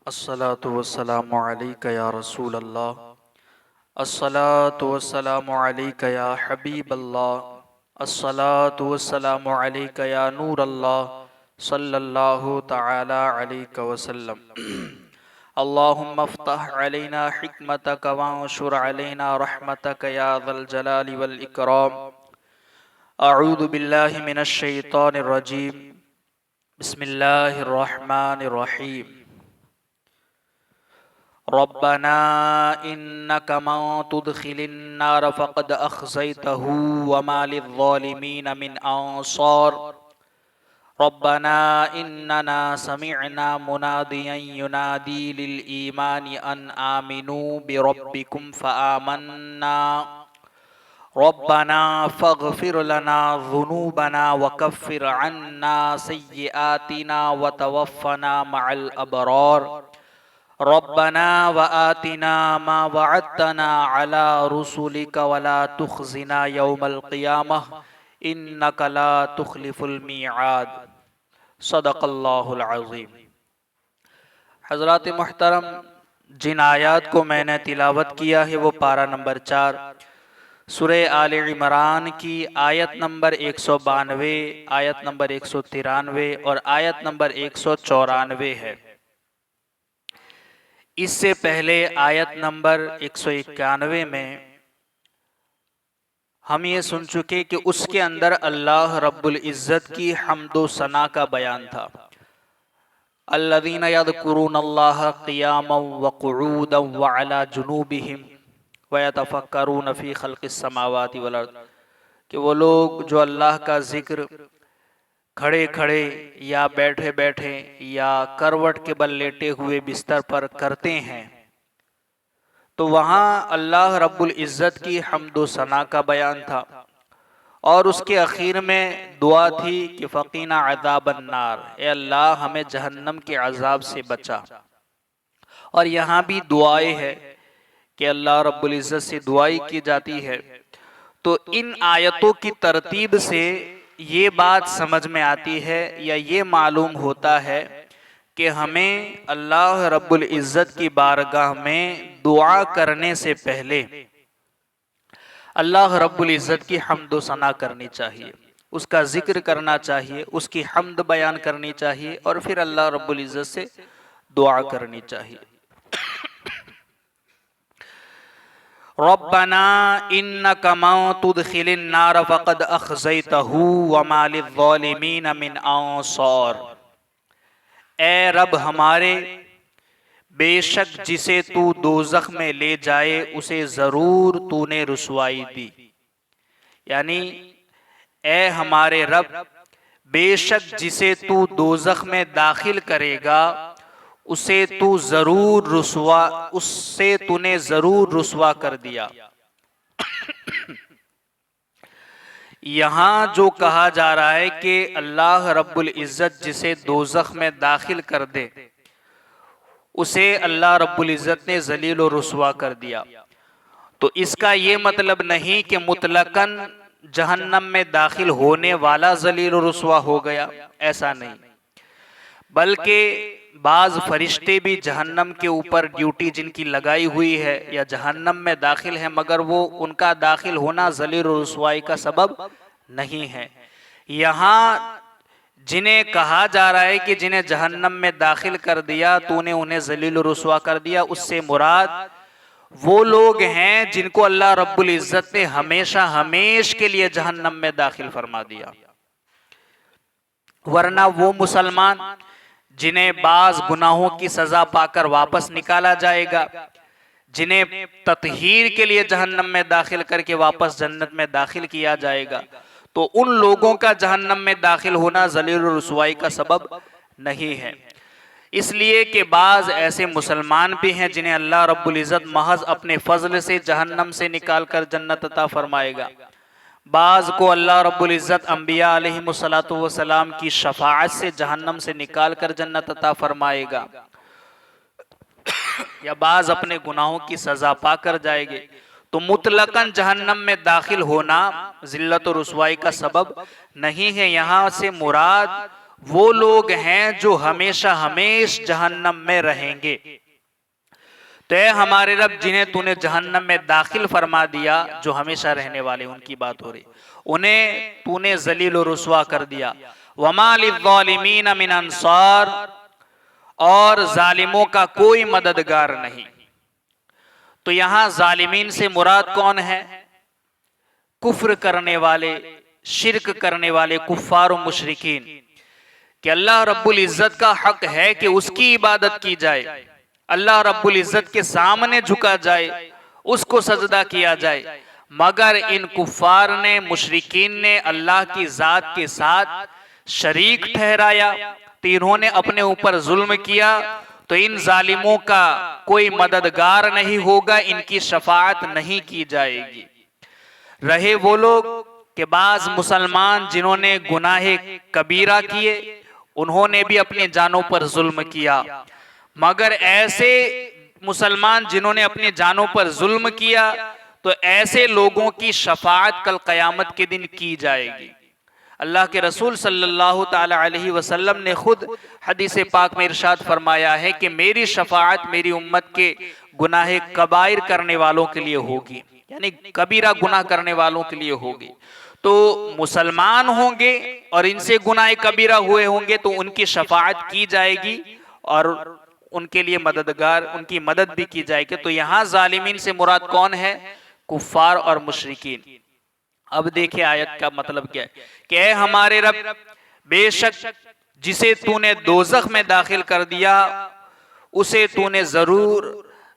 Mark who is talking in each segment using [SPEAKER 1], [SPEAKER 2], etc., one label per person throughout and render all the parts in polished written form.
[SPEAKER 1] अस्सलातु वस्सलामु अलैका या रसूल अल्लाह, अस्सलातु वस्सलामु अलैका या हबीब अल्लाह, अस्सलातु वस्सलामु अलैका या नूर अल्लाह सल्लल्लाहु तआला अलैका वसल्लम। अल्लाहुम्मा अफ्तह अलैना हिकमतक वंशुर अलैना रहमतक या ज़ल जलाली वल इकराम। अऊज़ु बिल्लाहि मिनश शैतानिर रजीम। बिस्मिल्लाहिर रहमानिर रहीम। रब्बना इन्नक मन तुदखिलिन नार फ़क़द अख़ज़यतहु वमा लिज़्ज़ालिमीन मिन अंसार। रब्बना इन्नना समिअना मुनादियन युनादी लिल ईमानि अन आमिनू बिरब्बिकुम फ़आमन्ना। रब्बना फ़ग़फ़िर लना ज़ुनूबना वकफ़्फ़िर अन्ना सय्यिआतिना वतवफ़्फ़ना मअल अबरार। रब्बना व आतिना मा वअदतना अला रुसुलिका वला तुख़्ज़िना यौमल क़ियामह इन्नका ला तुख़्लिफ़ुल मीआद। सदक़ल्लाहुल अज़ीम। हज़रात मुहतरम, जिन आयात को मैंने तिलावत किया है वो पारा नंबर 4 सूरे आले इमरान की आयत नंबर 192, आयत नंबर 193 और आयत नंबर 194 है। इससे पहले आयत नंबर 191 में हम ये सुन चुके कि उसके अंदर अल्लाह रब्बुल इज़्ज़त की हम्दो सना का बयान था। अल्लज़ीना यज़कुरूनल्लाह क़ियामन व क़ुऊदन व अला जुनूबिहिम व यतफ़क्करून फ़ी ख़ल्क़िस समावाति वल अर्द, कि वो लोग जो अल्लाह का ज़िक्र खड़े खड़े या बैठे बैठे या करवट के बल लेटे हुए बिस्तर पर करते हैं, तो वहाँ अल्लाह रब्बुल इज़्ज़त की हम्दो सना का बयान था। और उसके आखिर में दुआ थी कि फ़क़ीना अज़ाबन नार, ए अल्लाह हमें जहन्नम के अज़ाब से बचा। और यहाँ भी दुआएं है कि अल्लाह रब्बुल इज़्ज़त से दुआई की जाती है। तो इन आयतों की तरतीब से ये बात समझ में आती है या ये मालूम होता है कि हमें अल्लाह रब्बुल इज़्ज़त की बारगाह में दुआ करने से पहले अल्लाह रब्बुल इज़्ज़त की हम्द सना करनी चाहिए, उसका जिक्र करना चाहिए, उसकी हम्द बयान करनी चाहिए और फिर अल्लाह रब्बुल इज़्ज़त से दुआ करनी चाहिए। रब्बना इन्नका मन तुदखिलिन नार फ़क़द अख़ज़यतहु वमा लिज़्ज़ालिमीन मिन अंसार। ए रब हमारे, बेशक जिसे तू दोज़ख में ले जाए उसे ज़रूर तूने रुसवाई दी। यानी ए हमारे रब, बेशक जिसे तू दोज़ख में दाखिल करेगा उससे तूने ज़रूर रुसवा कर दिया। यहाँ जो कहा जा रहा है कि अल्लाह रब्बुल इज़्ज़त जिसे दोज़ख में दाखिल कर दे उसे अल्लाह रब्बुल इज़्ज़त ने ज़लील और रुसवा कर दिया, तो इसका ये मतलब नहीं कि मुतलकन जहन्नम में दाखिल होने वाला ज़लील और रुसवा हो गया, ऐसा नहीं। बल्कि बाज़ फरिश्ते भी जहन्नम के ऊपर ड्यूटी जिनकी लगाई हुई है या जहन्नम में दाखिल है, मगर वो उनका दाखिल होना ज़लील और रुसवाई का सबब नहीं है। यहाँ जिन्हें कहा जा रहा है कि जिन्हें जहन्नम में दाखिल कर दिया तूने उन्हें ज़लील और रुसवा कर दिया, उससे मुराद वो लोग हैं जिनको अल्लाह रब्बुल इज़्ज़त ने हमेशा हमेश के लिए जहन्नम में दाखिल फरमा दिया। वरना वो मुसलमान जिन्हें बाज गुनाहों की सजा पाकर वापस निकाला जाएगा, जिन्हें तत्हीर के लिए जहन्नम में दाखिल करके वापस जन्नत में दाखिल किया जाएगा, तो उन लोगों का जहन्नम में दाखिल होना ज़लील और रुसवाई का सबब नहीं है। इसलिए कि बाज ऐसे मुसलमान भी हैं जिन्हें अल्लाह रब्बुल इज़्ज़त महज अपने फजल से जहन्नम से निकाल कर जन्नत अता फरमाएगा। बाज को अल्लाह रब्बुल इज़्ज़त अंबिया अलैहिमुस्सलातु वस्सलाम की शफाअत से जहन्नम से निकाल कर जन्नत अता फरमाएगा, या बाज अपने गुनाहों की सजा पाकर जाएंगे। तो मुतलकन जहन्नम में दाखिल होना जिल्लत और रुसवाई का सबब नहीं है। यहाँ से मुराद वो लोग हैं जो हमेशा हमेश जहन्नम में रहेंगे। तो ऐ हमारे रब, जिन्हें तूने जहन्नम में दाखिल फरमा दिया, जो हमेशा रहने वाले, उनकी बात हो रही, उन्हें तूने जलील और रुसवा कर दिया। वमा लिज़्ज़ालिमीन मिन अंसार, और जालिमों का कोई मददगार नहीं। तो यहां जालिमीन से मुराद कौन है? कुफ्र करने वाले, शिर्क करने वाले कुफ्फार और मुशरिकीन। कि अल्लाह रब्बुल इज्जत का हक है कि उसकी इबादत की जाए, अल्लाह रब्बुल इज्जत के सामने झुका जाए, उसको सजदा किया जाए। मगर इन कुफ्फार ने, मुशरिकीन ने अल्लाह की जात के साथ शरीक ठहराया, तो इन्होंने अपने ऊपर जुल्म किया। तो इन जालिमों का कोई मददगार नहीं होगा, इनकी शफाअत नहीं की जाएगी। रहे वो लोग के बाज मुसलमान जिन्होंने गुनाहे कबीरा किए, उन्होंने भी अपने जानों पर जुल्म किया। मगर ऐसे मुसलमान जिन्होंने अपने जानों पर जुल्म किया, तो ऐसे लोगों की शफाअत कल क़यामत के दिन की जाएगी। अल्लाह के रसूल सल्लल्लाहु ताला अलैहि वसल्लम ने खुद हदीस पाक में इरशाद फरमाया है कि मेरी शफाअत मेरी उम्मत के गुनाहे कबाइर करने वालों के लिए होगी, यानी कबीरा गुनाह करने वालों के लिए होगी। तो मुसलमान होंगे और इनसे गुनाह कबीरा हुए होंगे तो उनकी शफाअत की जाएगी और उनके लिए मददगार, उनकी मदद भी की जाएगी। तो यहाँ जालिमीन से मुराद कौन है? कुफ्फार और मुशरिकीन। अब देखिए आयत का मतलब क्या है कि ऐ हमारे रब, बेशक जिसे तूने दोज़ख में दाखिल कर दिया उसे तूने जरूर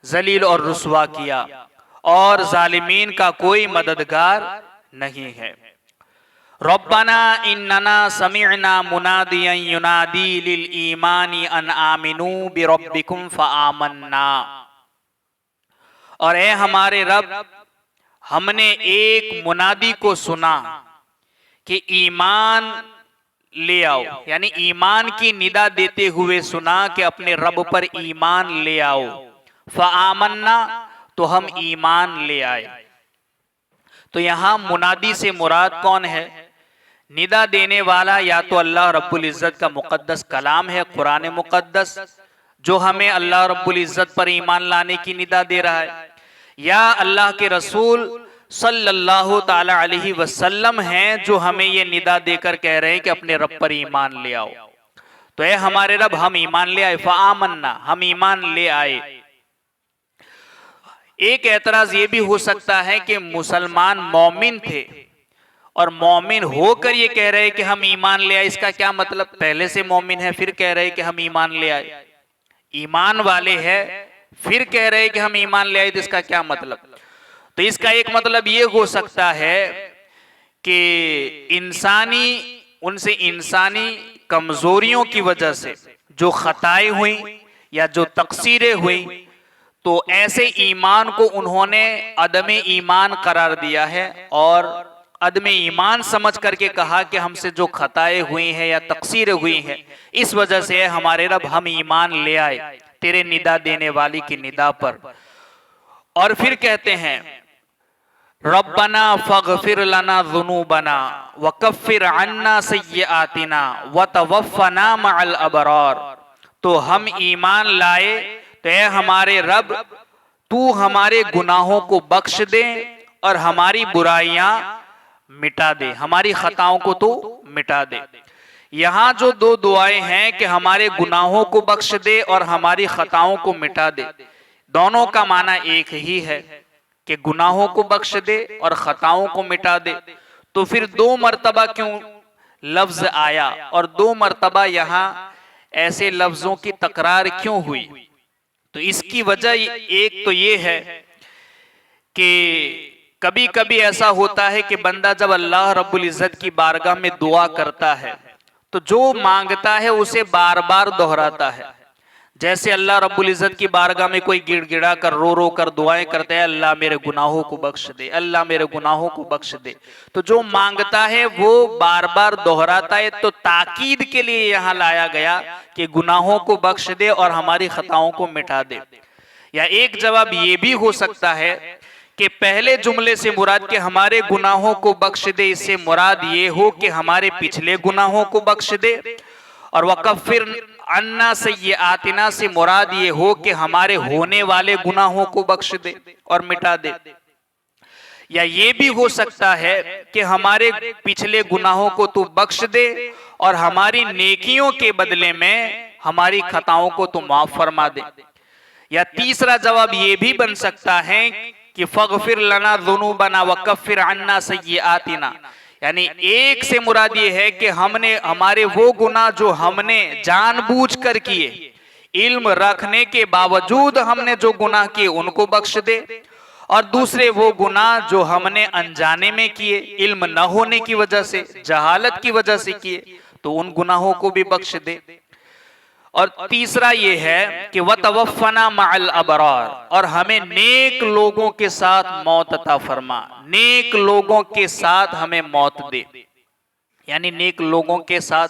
[SPEAKER 1] जलील और रुसवा किया, और जालिमीन का कोई मददगार नहीं है। रब्बना इन्नना समिअना मुनादियन युनादी लिल ईमानी अन आमिनू बिरब्बिकुम फआमन्ना। और ऐ हमारे रब, हमने एक मुनादी को सुना कि ईमान ले आओ, यानी ईमान की निदा देते हुए सुना कि अपने रब पर ईमान ले आओ। फआमन्ना, तो हम ईमान ले आए। तो यहां मुनादी से मुराद कौन है? निदा देने वाला या तो अल्लाह रब्बुल इज्जत का मुकद्दस कलाम है, कुरान मुकद्दस, जो हमें अल्लाह रब्बुल इज्जत पर ईमान लाने की निदा दे रहा है, या अल्लाह के रसूल सल्लल्लाहु ताला अलैहि वसल्लम हैं जो हमें ये निदा देकर कह रहे हैं कि अपने रब पर ईमान ले आओ। तो ऐ हमारे रब, हम ईमान ले आए। फआमन्ना, हम ईमान ले आए। एक एतराज ये भी हो सकता है कि मुसलमान मौमिन थे और मौमिन होकर ये कह रहे हैं कि हम ईमान ले आए। इसका क्या मतलब? पहले से मौमिन है फिर कह रहे हैं कि हम ईमान ले आए, ईमान वाले हैं फिर कह रहे हैं कि हम ईमान ले आए, तो इसका क्या मतलब? तो इसका एक मतलब ये हो सकता है कि उनसे इंसानी कमजोरियों की वजह से जो खताएं हुई या जो तकसीरें हुई, तो ऐसे ईमान को उन्होंने अदम ईमान करार दिया है और अदम ईमान समझ करके कहा कि हमसे जो खताएं हुई हैं या तकसीरें हुई हैं, इस वजह से हमारे रब हम ईमान ले आए तेरे निदा देने वाली की निदा पर। और फिर कहते हैं रब्बना फगफिर लना ज़ुनूबना वकफ्फिर अन्ना सय्यआतिना वतवफ़्फ़ना मअल अबरार। तो हम ईमान लाए, तो ऐ हमारे रब, तू हमारे गुनाहों को बख्श दे और हमारी बुराइयां मिटा दे, हमारी खताओं को तो मिटा दे। यहां जो दो दुआएं हैं कि हमारे गुनाहों को बख्श दे और हमारी खताओं को मिटा दे, दोनों का माना एक ही है कि गुनाहों को बख्श दे और खताओं को मिटा दे। तो फिर दो मर्तबा क्यों लफ्ज आया और दो मर्तबा यहां ऐसे लफ्जों की तकरार क्यों हुई? तो इसकी वजह एक तो ये है कि कभी कभी ऐसा होता है कि बंदा जब अल्लाह रब्बुल इज्जत की बारगाह में दुआ करता है तो जो मांगता है उसे बार बार दोहराता है। जैसे अल्लाह रब्बुल इज्जत की बारगाह में कोई गिड़गिड़ा कर रो रो कर दुआएं करते हैं, अल्लाह मेरे गुनाहों को बख्श दे, अल्लाह मेरे गुनाहों को बख्श दे। तो जो मांगता है वो बार बार दोहराता है। तो ताकीद के लिए यहाँ लाया गया कि गुनाहों को बख्श दे और हमारी खताओं को मिटा दे। या एक जवाब ये भी हो सकता है कि पहले जुमले से मुराद के हमारे गुनाहों को बख्श दे, इससे मुराद ये हो कि हमारे पिछले गुनाहों को बख्श दे, और वकफ्फिर अन्ना सय्यआतिना से मुराद ये हो कि हमारे होने वाले गुनाहों को बख्श दे और मिटा दे, या ये भी हो सकता है कि हमारे पिछले गुनाहों को तू बख्श दे और हमारी नेकियों के बदले में हमारी खताओं को तू माफ फरमा दे। या तीसरा जवाब ये भी बन सकता है कि फगफिर लना ज़ुनूबना वकफ्फिर अन्ना सय्यआतिना, यानी एक से मुराद ये है कि हमने हमारे वो गुनाह जो हमने जानबूझकर किए, इल्म रखने के बावजूद हमने जो गुनाह किए उनको बख्श दे, और दूसरे वो गुनाह जो हमने अनजाने में किए, इल्म न होने की वजह से, जहालत की वजह से किए, तो उन गुनाहों को भी बख्श दे। और तीसरा ये है कि वतवफ़ना मअल अबरार, और हमें नेक लोगों के साथ मौत अता फरमा, नेक लोगों के साथ हमें मौत दे, यानी नेक लोगों के साथ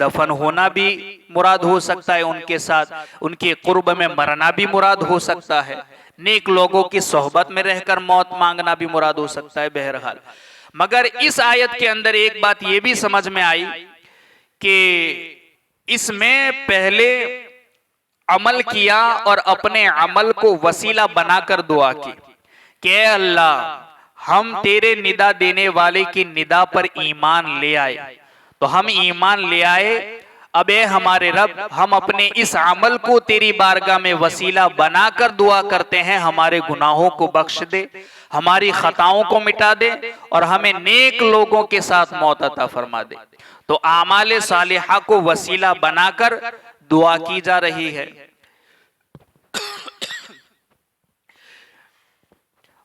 [SPEAKER 1] दफन होना भी मुराद हो सकता है, उनके साथ उनके कुर्ब में मरना भी मुराद हो सकता है, नेक लोगों की सोहबत में रहकर मौत मांगना भी मुराद हो सकता है। बहरहाल, मगर इस आयत के अंदर एक बात यह भी समझ में आई कि इसमें पहले अमल किया और अपने अमल को वसीला बनाकर दुआ की कि अल्लाह हम तेरे निदा देने वाले की निदा पर ईमान ले आए, तो हम ईमान ले आए। अब ए हमारे रब, हम अपने इस अमल को तेरी बारगाह में वसीला बनाकर दुआ करते हैं, हमारे गुनाहों को बख्श दे, हमारी खताओं को मिटा दे और हमें नेक लोगों के साथ मौत अता फरमा दे। तो आमाले सालिहा को वसीला बनाकर दुआ की जा रही है।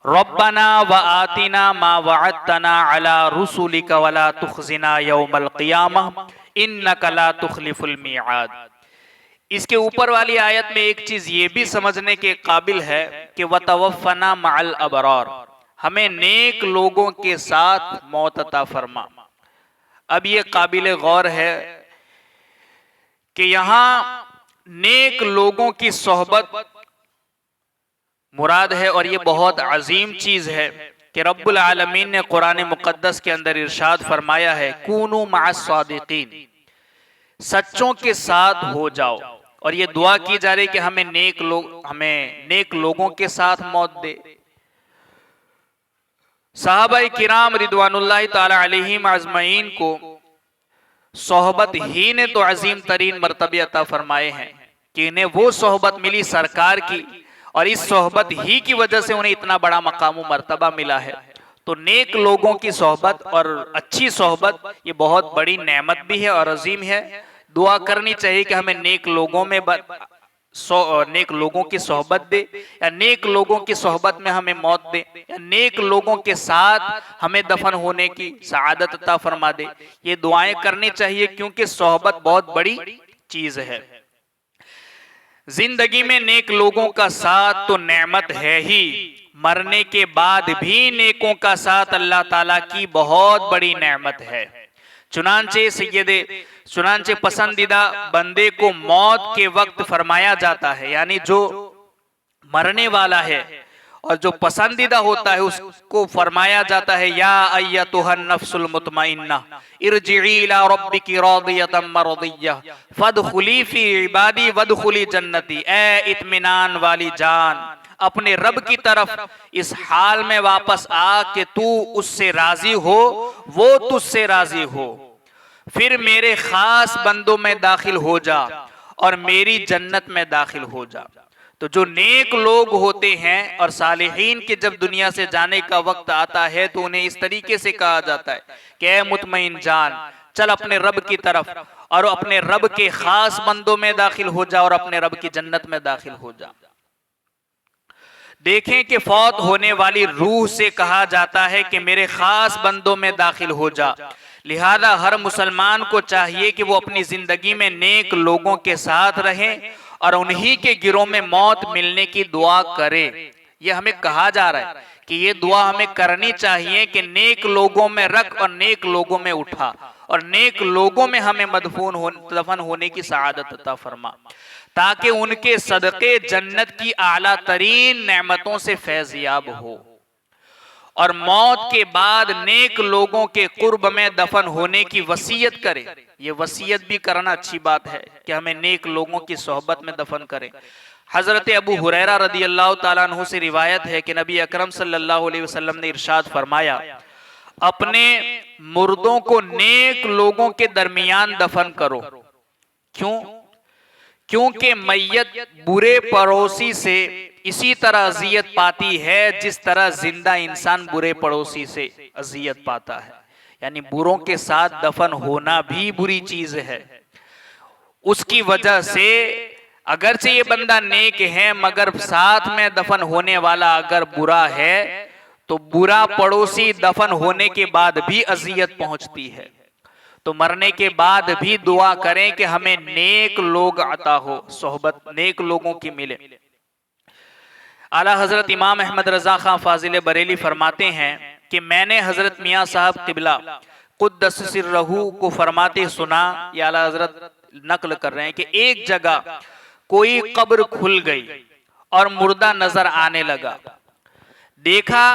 [SPEAKER 1] रब्बना व आतिना मा वअदतना अला रुसुलिका वला तुखजिना यौमल क़ियामह इन्नका ला तुखलिफुल मिआद। इसके ऊपर वाली आयत में एक चीज ये भी समझने के काबिल है कि वतवफ़ना मअल अबरार, हमें नेक लोगों के साथ मौत अता फरमा। अब ये काबिल गौर है कि यहां नेक लोगों की सोहबत मुराद है, और ये बहुत अजीम चीज है कि रब्बुल आलमीन ने कुरान मुकद्दस के अंदर इरशाद फरमाया है, कूनू मअस सादिकीन, सच्चों के साथ हो जाओ। और ये दुआ की जा रही कि हमें नेक लोगों के साथ मौत दे। सहाबाए किराम रिदवानुल्लाहि ताला अलैहिम अजमईन को सोहबत ही ने तो अजीम तरीन मर्तबे अता फरमाए हैं कि इन्हें वो सोहबत मिली सरकार की, और इस सोहबत ही की वजह से उन्हें इतना बड़ा मकाम मर्तबा मिला है। तो नेक लोगों की सोहबत और अच्छी सोहबत ये बहुत बड़ी नेमत भी है और अजीम है। दुआ करनी चाहिए कि हमें नेक लोगों की सोहबत दे, या नेक लोगों की सोहबत में हमें मौत दे, या नेक लोगों के साथ हमें दफन होने की सआदत अता फरमा दे। ये दुआएं करनी चाहिए क्योंकि सोहबत बहुत बड़ी चीज है। जिंदगी में नेक लोगों का साथ तो नेमत है ही, मरने के बाद भी नेकों का साथ अल्लाह ताला की बहुत बड़ी नेमत है। चुनांचे पसंदीदा बंदे को मौत के वक्त फरमाया जाता है, यानी जो मरने वाला है और जो पसंदीदा होता है उसको फरमाया जाता है, या अय्यतुहन नफ्सुल मुतमइन्ना इरजिई इला रब्बिकी रादियतम मरदिय्यह फदखुली फी इबादी वदखुली जन्नती। ए इत्मीनान वाली जान, अपने रब की तरफ इस हाल में वापस आ कि तू उससे राजी हो, वो तुझसे राजी हो, फिर मेरे खास बंदों में दाखिल हो जा और मेरी जन्नत में दाखिल हो जा। तो जो नेक लोग होते हैं और सालिहीन के जब दुनिया से जाने का वक्त आता है तो उन्हें इस तरीके से कहा जाता है कि ऐ मुतमईन जान, चल अपने रब की तरफ और अपने रब के खास बंदों में दाखिल हो जा और अपने रब की जन्नत में दाखिल हो जा। देखें कि फौत होने वाली रूह से कहा जाता है कि मेरे खास बंदों में दाखिल हो जा। लिहाजा हर मुसलमान को चाहिए कि वो अपनी जिंदगी में नेक लोगों के साथ रहें और उन्हीं के गिरोह में मौत मिलने की दुआ करे। ये हमें कहा जा रहा है कि ये दुआ हमें करनी चाहिए कि नेक लोगों में रख और नेक लोगों में उठा और नेक लोगों में हमें दफन होने की सआदत अता फरमा, ताकि उनके सदके जन्नत की आला तरीन नेमतों से फैज़याब हो। और मौत के बाद नेक लोगों के कुर्ब में दफन होने की वसीयत करे। ये वसीयत भी करना अच्छी बात है कि हमें नेक लोगों की सोहबत में दफन करें। हजरत अबू हुरैरा रदी अल्लाह ताला अन्हु से रिवायत है कि नबी अकरम सल्लल्लाहु अलैहि वसल्लम ने इरशाद फरमाया, अपने मुर्दों को नेक लोगों के दरमियान दफन करो। क्यों? क्योंकि मैयत बुरे पड़ोसी से इसी तरह अजियत पाती है जिस तरह जिंदा इंसान बुरे पड़ोसी से अजियत पाता है। यानी बुरों के साथ दफन होना भी बुरी चीज है। उसकी वजह से अगरचे ये बंदा नेक है मगर साथ में दफन होने वाला अगर बुरा है तो बुरा पड़ोसी दफन होने के बाद भी अजियत पहुंचती है। तो मरने के बाद भी दुआ करें कि हमें नेक लोग अता हो, सोहबत नेक लोगों की मिले। आला हजरत इमाम अहमद रजा खां फाजिल बरेली फरमाते हैं कि मैंने हजरत मियाँ साहब किबला कुद्दस सिर्रहू को फरमाते सुना, या आला हजरत नकल कर रहे हैं कि एक जगह कोई कब्र खुल गई और मुर्दा नजर आने लगा। देखा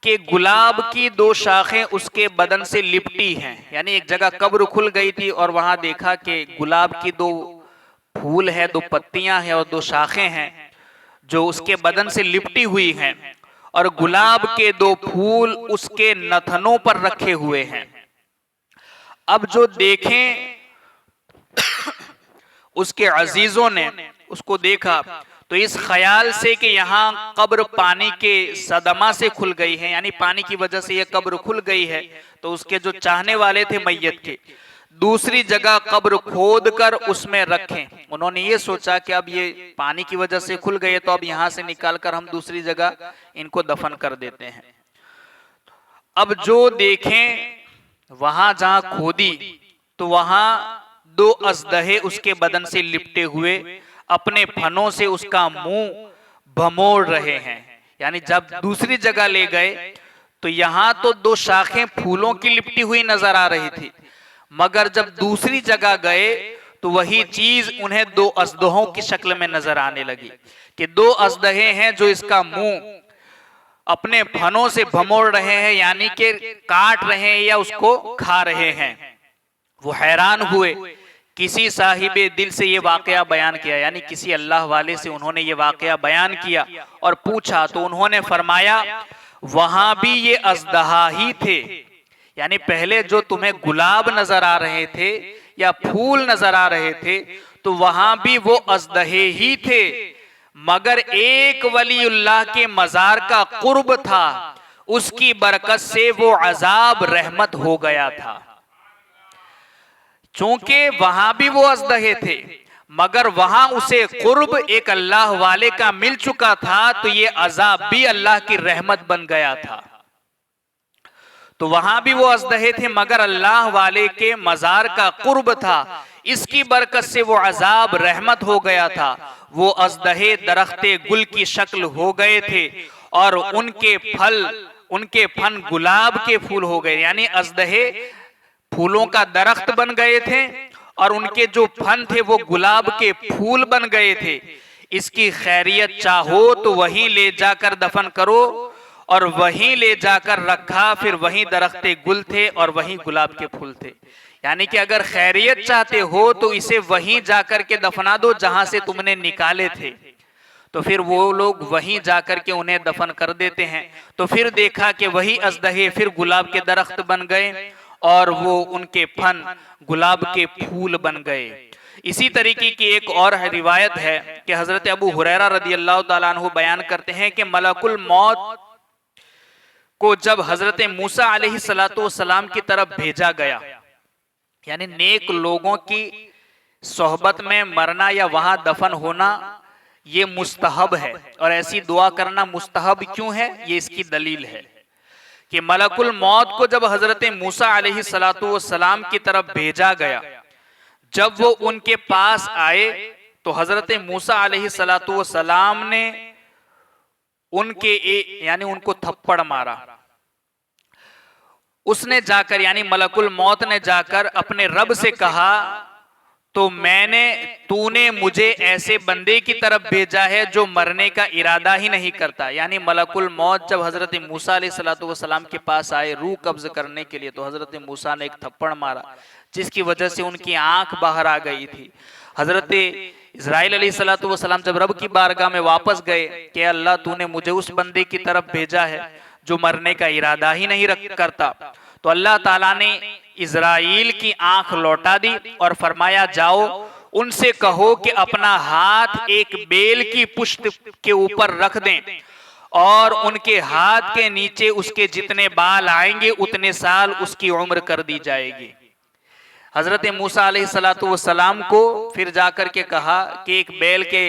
[SPEAKER 1] कि गुलाब की दो शाखें उसके बदन से लिपटी हैं। यानी एक जगह कब्र खुल गई थी और वहां देखा कि गुलाब की दो फूल है, दो पत्तियां हैं और दो शाखें हैं जो उसके बदन से लिपटी हुई हैं, और गुलाब के दो फूल उसके नथनों पर रखे हुए हैं। अब जो देखें उसके अजीजों ने उसको देखा तो इस ख्याल से कि यहाँ कब्र पानी के सदमा से खुल गई है, यानी पानी की वजह से यह कब्र खुल गई है, तो उसके जो चाहने वाले थे मैयत के दूसरी जगह कब्र खोद कर उसमें रखें। उन्होंने ये सोचा कि अब ये पानी की वजह से खुल गई है तो अब यहाँ से निकाल कर हम दूसरी जगह इनको दफन कर देते हैं। अब जो देखें वहां जहां खोदी तो वहां दो अजदहे उसके बदन से लिपटे हुए अपने फनों से उसका मुंह भमोड़ रहे हैं। यानी जब दूसरी जगह ले गए तो यहां तो दो शाखें फूलों की लिपटी हुई नजर आ रही थी, मगर जब दूसरी जगह गए तो वही चीज उन्हें दो अजदहों की शक्ल में नजर आने लगी कि दो अजदहे हैं जो इसका मुंह अपने फनों से भमोड़ रहे हैं, यानी कि काट रहे हैं या उसको खा रहे हैं। वो हैरान हुए। किसी साहिबे दिल से ये वाकया बयान किया, यानी किसी अल्लाह वाले से उन्होंने ये वाकया बयान किया और पूछा तो उन्होंने फरमाया वहां भी ये अजदहा ही थे। यानी पहले जो तुम्हें गुलाब नजर आ रहे थे या फूल नजर आ रहे थे तो वहां भी वो अजदहे ही थे, मगर एक वलीउल्लाह के मजार का कुर्ब था, उसकी बरकत से वो अजाब रहमत हो गया था। चूंकि वहां भी वो अजदहे थे मगर वहां उसे कुर्ब एक अल्लाह वाले का मिल चुका था, तो ये अजाब भी अल्लाह की रहमत बन गया था। तो वहां भी वो अजदहे थे मगर अल्लाह वाले के मजार का कुर्ब था, इसकी बरकत से वो अजाब रहमत हो गया था। वो अजदहे दरख्ते गुल की शक्ल हो गए थे और उनके फन गुलाब के फूल हो गए। यानी अजदहे फूलों का दरख्त बन गए थे और उनके जो फन थे वो गुलाब के फूल बन गए थे। इसकी खैरियत चाहो तो वहीं ले जाकर दफन करो, और वहीं ले जाकर रखा, फिर वहीं दरख्ते गुल थे और वहीं गुलाब के फूल थे। यानी कि अगर खैरियत चाहते हो तो इसे वहीं जाकर के दफना दो जहां से तुमने निकाले थे। तो फिर वो लोग वहीं जाकर के उन्हें दफन कर देते हैं। तो फिर देखा कि वही अजदहे फिर गुलाब के दरख्त बन गए और वो उनके फन गुलाब के फूल बन गए। इसी तरीके की एक और रिवायत है कि हजरत अबू हुरैरा रदी अल्लाह ताला अन्हु बयान करते हैं कि मलकुल मौत को जब हजरत मूसा अलैहिस्सलाम की तरफ भेजा गया, यानी नेक लोगों की सोहबत में मरना या वहां दफन होना ये मुस्तहब है, और ऐसी दुआ करना मुस्तहब क्यों है ये इसकी दलील है कि मलकुल मौत को जब हजरत मूसा अलैहिस्सलाम की तरफ भेजा गया, जब वो उनके पास आए तो हजरत मूसा अलैहिस्सलाम ने यानी उनको थप्पड़ मारा। उसने जाकर यानी मलकुल मौत ने जाकर अपने रब से कहा तो तूने मुझे ऐसे बंदे की तरफ भेजा है जो मरने का इरादा ही नहीं करता। यानी मलकुल मौत जब हजरत मूसा अलैहिस्सलाम के पास आए रूह कब्ज करने के लिए, तो हजरत मूसा ने एक थप्पड़ मारा जिसकी वजह से उनकी आंख बाहर आ गई थी। हजरत इस्राइल अलैहिस्सलाम जब रब की बारगाह में वापस गए कि अल्लाह तूने मुझे उस बंदे की तरफ भेजा है जो मरने का इरादा ही नहीं करता, तो अल्लाह ताला ने इज़राइल की आंख लौटा दी और फरमाया जाओ उनसे कहो कि अपना हाथ एक बेल की पुष्ट के ऊपर रख दें और उनके हाथ के नीचे उसके जितने बाल आएंगे उतने साल उसकी उम्र कर दी जाएगी। हजरत मूसा अलैहिस्सलाम को फिर जाकर के कहा कि एक बेल के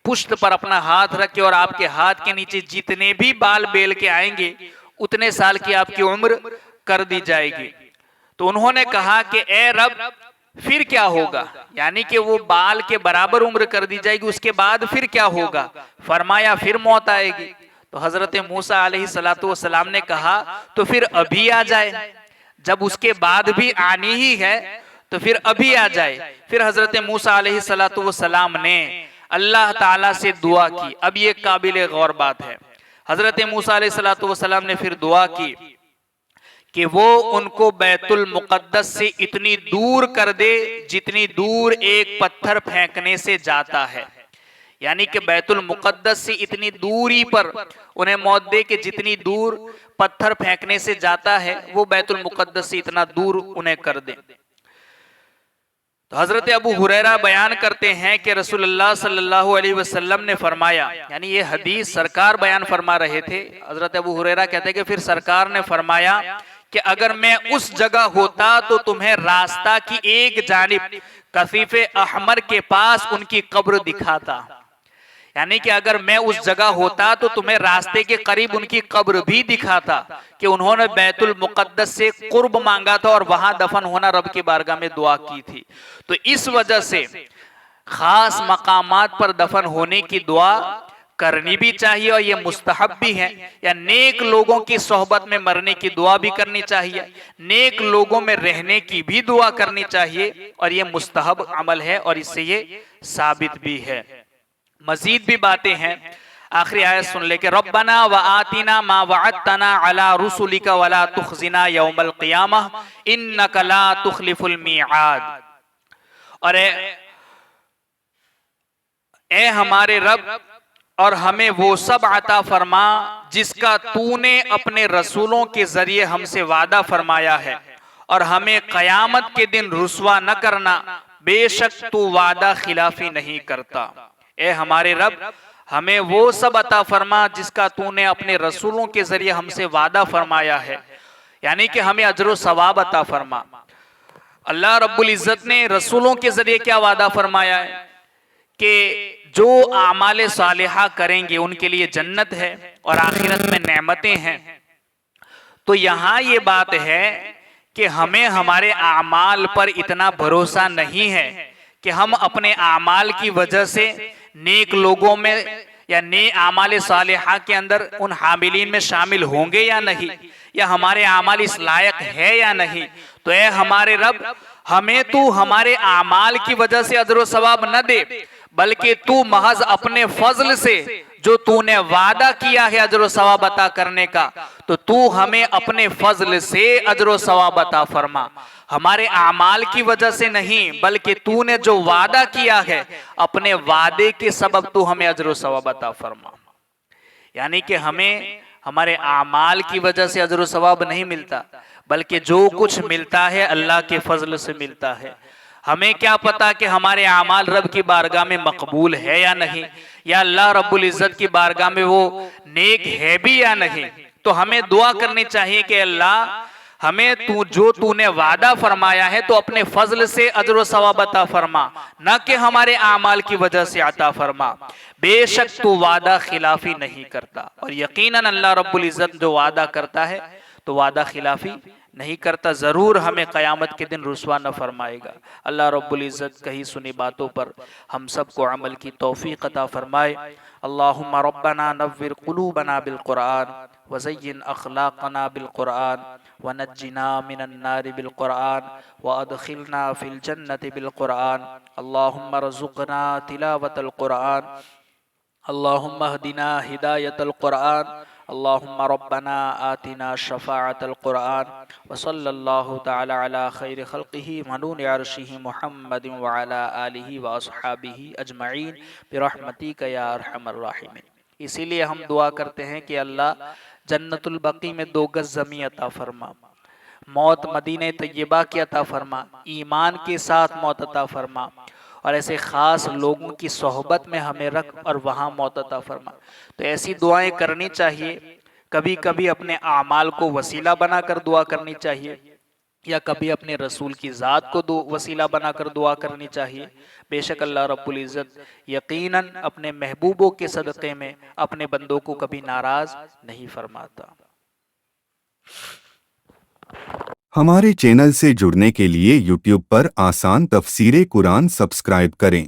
[SPEAKER 1] पुष्ट पर अपना हाथ रखे और आपके हाथ के नीचे जितने भी बाल बेल के आएंगे उतने साल की आपकी उम्र कर दी जाएगी। तो उन्होंने कहा कि ए रब फिर क्या होगा, यानी कि वो बाल के बराबर उम्र कर दी जाएगी, उसके बाद फिर क्या होगा? फरमाया फिर मौत आएगी। तो हजरत मूसा अलैहिस्सलाम ने कहा तो फिर अभी आ जाए, जब उसके बाद भी आनी ही है तो फिर अभी आ जाए। फिर हजरत मूसा अलैहिस्सलाम ने अल्लाह ताला से दुआ की। अब ये काबिल गौर बात है, हजरत मूसा अलैहिस्सलाम ने फिर दुआ की कि वो उनको बैतुल मुक़द्दस से इतनी दूर कर दे जितनी दूर एक पत्थर फेंकने से जाता है। यानी कि बैतुल मुक़द्दस से इतनी दूरी पर उन्हें मौत दे कि जितनी दूर पत्थर फेंकने से जाता है वो बैतुल मुक़द्दस से इतना दूर उन्हें कर दे। तो हजरत अबू हुरैरा बयान करते हैं कि रसूलुल्लाह सल्लल्लाहु अलैहि वसल्लम ने फरमाया, यानी ये हदीस सरकार बयान फरमा रहे थे। हजरत अबू हुरैरा कहते हैं कि फिर सरकार ने फरमाया कि अगर मैं उस जगह होता तो तुम्हें रास्ता की एक जानिब कसीफे अहमर के पास उनकी कब्र दिखाता। यानी कि अगर मैं उस जगह होता तो तुम्हें रास्ते के करीब उनकी कब्र भी दिखाता कि उन्होंने बैतुल मुक़द्दस से कुर्ब मांगा था और वहां दफन होना रब की बारगाह में दुआ की थी। तो इस वजह से खास मकामात पर दफन होने की दुआ करनी भी चाहिए और ये मुस्तहब भी है। या नेक लोगों की सोहबत में मरने की दुआ भी करनी चाहिए, नेक लोगों में रहने की भी दुआ करनी चाहिए और ये मुस्तहब अमल है और इससे ये साबित भी है। मजीद भी बातें हैं, आखिरी आयत सुन ले के रब्बना व आतिना मा वअदतना अला रुसुलिका वला तुखजिना यौमल क़ियामह इन्नका ला तुखलिफुल मीआद। और ए हमारे रब, और हमें वो सब अता फरमा जिसका तूने अपने रसूलों के जरिए हमसे वादा फरमाया है, और हमें क़यामत के दिन रुसवा न करना, बेशक तू वादा खिलाफी नहीं करता। ए हमारे रब, हमें वो सब अता फरमा जिसका तूने अपने रसूलों के जरिए हमसे वादा फरमाया है, यानी कि हमें अजर सवाब अता फरमा। अल्लाह रब्बुल इज्जत ने रसूलों के जरिए क्या वादा फरमाया है कि जो आमाले सालिहा करेंगे उनके लिए जन्नत है और आखिरत में नेमतें हैं। तो यहाँ ये बात है कि हमें हमारे आमाल पर इतना भरोसा नहीं है कि हम अपने आमाल की वजह से नेक लोगों में या ने आमाल सालिहा के अंदर उन हामिलीन में शामिल होंगे या नहीं, या हमारे आमाल इस लायक है या नहीं। तो ए हमारे रब, हमें तू हमारे आमाल की वजह से अजर व सवाब न दे, बल्कि तू महज अपने फजल से जो तूने वादा किया है अजर व सवाब अता करने का, तो तू हमें अपने फजल से अजर व सवाब अता फरमा। हमारे आमाल की वजह से नहीं, बल्कि तूने जो वादा किया है अपने वादे के सबब तू हमें अजर व सवाब अता फरमा। यानी कि हमें हमारे आमाल की वजह से अजर व सवाब नहीं मिलता, बल्कि जो कुछ मिलता है अल्लाह के फजल से मिलता है। हमें क्या पता कि हमारे आमाल रब की बारगाह में मकबूल है या नहीं, या अल्लाह रब्बुल इज्जत की बारगाह में वो नेक है भी या नहीं। तो हमें दुआ करनी चाहिए कि अल्लाह हमें तूने वादा फरमाया है तो अपने फजल से अजर व सवाब अता फरमा, न कि हमारे आमाल की वजह से अता फरमा। बेशक तू वादा खिलाफी नहीं करता, और यकीनन अल्लाह रब्बुल इज्जत जो वादा करता है तो वादा खिलाफी नहीं करता, जरूर हमें क़यामत के दिन रुसवा न फरमाएगा। अल्लाह रब्बुल इज्जत कही सुनी बातों पर हम सबको अमल की तौफीक अता फरमाए। अल्लाहुम्मा रब्बना नव्विर क़ुलूबना बिल क़ुरआन व ज़य्यिन अख़लाक़ना बिल क़ुरआन वनज्जिना मिनन्नारि बिलकुरान वअदखिलना फिल जन्नति बिलकुरान अल्लाहुम्मा रज़ुक़ना तिलावतल कुरान अल्लाहुम्मा हदिना हिदायतल कुरान अल्लाहुम्मा रब्बना आतिना शफ़ाअतल कुरान व सल्लल्लाहु तआला अला खैर खल्क़िही मनून अर्शिही मुहम्मदिन व अला आलिही व अस्हाबिही अजमईन बिरहमतिका या अरहमर राहिमीन। इसीलिए हम दुआ करते हैं कि अल्लाह जन्नतुल बकी में 2 गज ज़मीं अता फरमा, मौत मदीने तैयबा की अता फरमा, ईमान के साथ मौत अता फरमा और ऐसे ख़ास लोगों की सोहबत में हमें रख और वहाँ मौत अता फरमा। तो ऐसी दुआएं करनी चाहिए। कभी कभी अपने आमाल को वसीला बनाकर दुआ करनी चाहिए या कभी अपने रसूल की ज़ात को वसीला बनाकर दुआ करनी चाहिए। बेशक अल्लाह रब्बुल इज़्ज़त यकीनन अपने महबूबों के सदक़े में अपने बंदों को कभी नाराज़ नहीं फरमाता।
[SPEAKER 2] हमारे चैनल से जुड़ने के लिए YouTube पर आसान तफसीरे कुरान सब्सक्राइब करें।